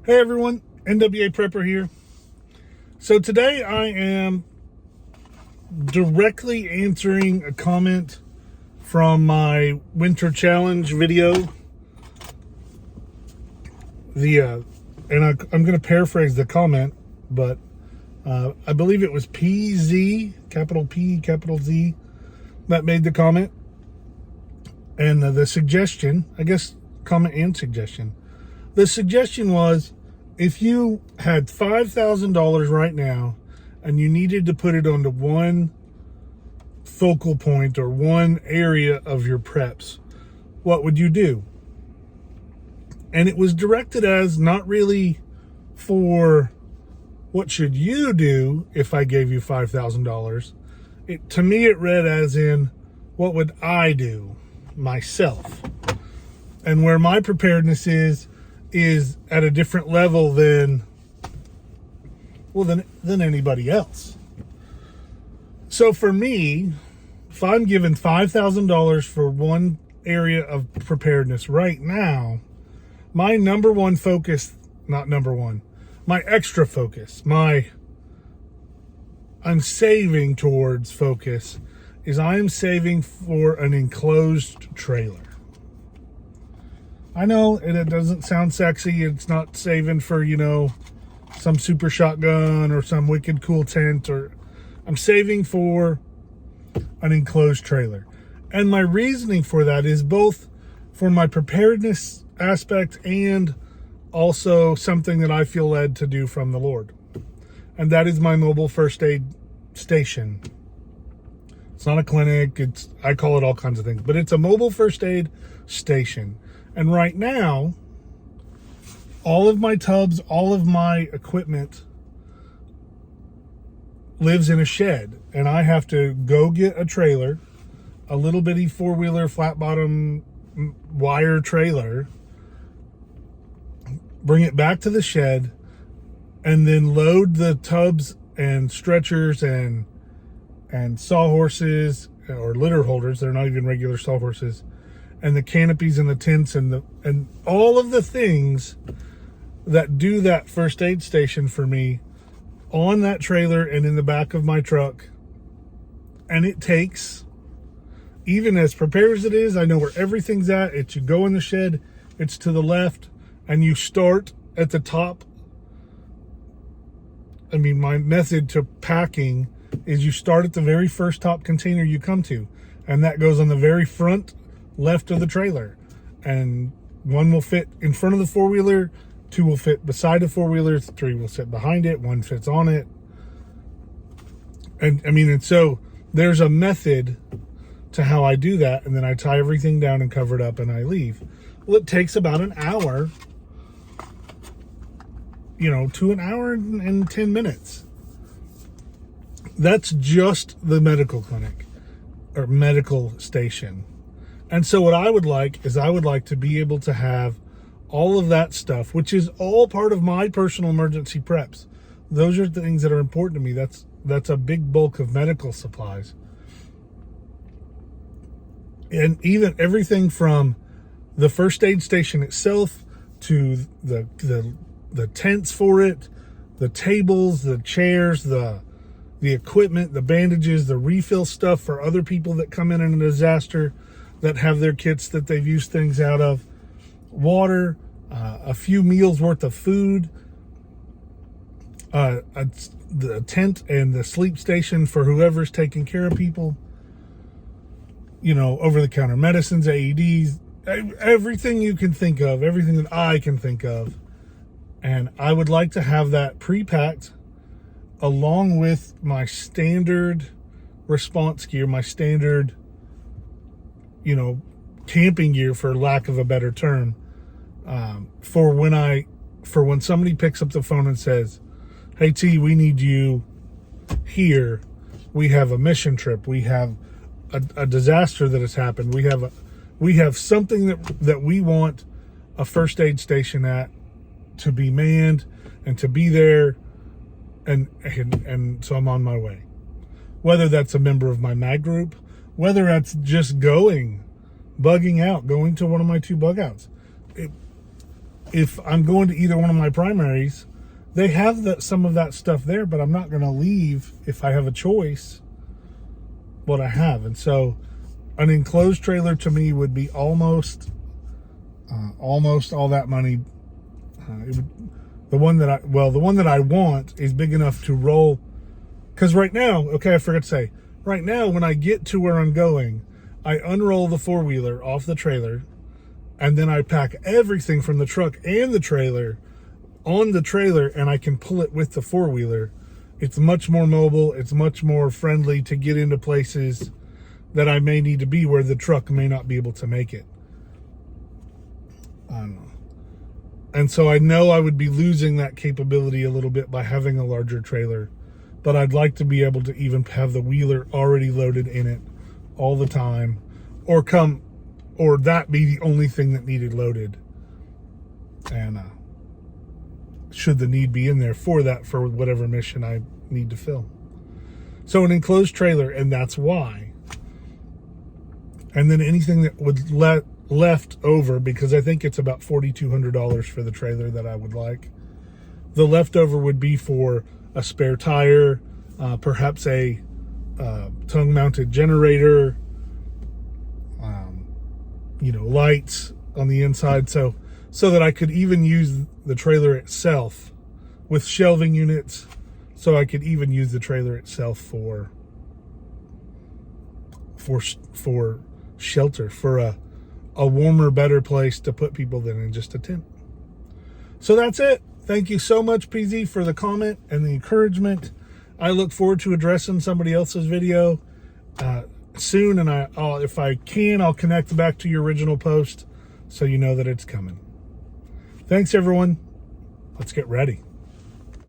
Hey everyone, NWA Prepper here. So today I am directly answering a comment from my winter challenge video. I'm going to paraphrase the comment, but I believe it was PZ, capital P, capital Z, that made the comment. And the suggestion, I guess, comment and suggestion. The suggestion was, if you had $5,000 right now and you needed to put it onto one focal point or one area of your preps, what would you do? And it was directed as not really for what should you do if I gave you $5,000. To me, it read as in, what would I do myself? And where my preparedness is at a different level than anybody else. So for me, if I'm given $5,000 for one area of preparedness right now, my number one focus, not number one, my extra focus, I'm saving towards focus is I am saving for an enclosed trailer. I know it doesn't sound sexy. It's not saving for, some super shotgun or some wicked cool tent, I'm saving for an enclosed trailer. And my reasoning for that is both for my preparedness aspect and also something that I feel led to do from the Lord. And that is my mobile first aid station. It's not a clinic. I call it all kinds of things, but it's a mobile first aid station. And right now, all of my tubs, all of my equipment lives in a shed. And I have to go get a trailer, a little bitty four-wheeler, flat-bottom wire trailer, bring it back to the shed, and then load the tubs and stretchers and sawhorses or litter holders. They're not even regular sawhorses. And the canopies and the tents and all of the things that do that first aid station for me on that trailer and in the back of my truck. And it takes, even as prepared as it is, I know where everything's at. You go in the shed, it's to the left, and you start at the top. My method to packing is you start at the very first top container you come to, and that goes on the very front left of the trailer, and one will fit in front of the four-wheeler, two will fit beside the four-wheeler, three will sit behind it, one fits on it. And so there's a method to how I do that, and then I tie everything down and cover it up and I leave. Well, it takes about an hour, to an hour and 10 minutes. That's just the medical clinic or medical station. And so what I would like is to be able to have all of that stuff, which is all part of my personal emergency preps. Those are things that are important to me. That's a big bulk of medical supplies. And even everything from the first aid station itself to the tents for it, the tables, the chairs, the equipment, the bandages, the refill stuff for other people that come in a disaster, that have their kits that they've used things out of, water, a few meals worth of food, the tent and the sleep station for whoever's taking care of people, over-the-counter medicines, AEDs, everything you can think of, everything that I can think of. And I would like to have that pre-packed along with my standard response gear, my standard camping gear, for lack of a better term, for when somebody picks up the phone and says, "Hey T, we need you here. We have a mission trip. We have a disaster that has happened. We have something that we want a first aid station at to be manned and to be there, and so I'm on my way." Whether that's a member of my mag group, whether that's just bugging out, going to one of my two bug outs. if I'm going to either one of my primaries, they have some of that stuff there, but I'm not going to leave if I have a choice what I have. And so an enclosed trailer to me would be almost all that money. The one that I want is big enough to roll. Because right now, okay, I forgot to say, right now when I get to where I'm going, I unroll the four-wheeler off the trailer, and then I pack everything from the truck and the trailer on the trailer, and I can pull it with the four-wheeler. It's much more mobile. It's much more friendly to get into places that I may need to be where the truck may not be able to make it. I don't know. And so I know I would be losing that capability a little bit by having a larger trailer, but I'd like to be able to even have the wheeler already loaded in it all the time, or that be the only thing that needed loaded. And should the need be in there for whatever mission I need to fill. So an enclosed trailer, and that's why. And then anything that would left over, because I think it's about $4,200 for the trailer that I would like. The leftover would be for a spare tire, perhaps a tongue-mounted generator, lights on the inside, so that I could even use the trailer itself with shelving units, so I could even use the trailer itself for shelter, for a warmer, better place to put people than in just a tent. So that's it. Thank you so much, PZ, for the comment and the encouragement. I look forward to addressing somebody else's video soon, and if I can, I'll connect back to your original post so you know that it's coming. Thanks, everyone. Let's get ready.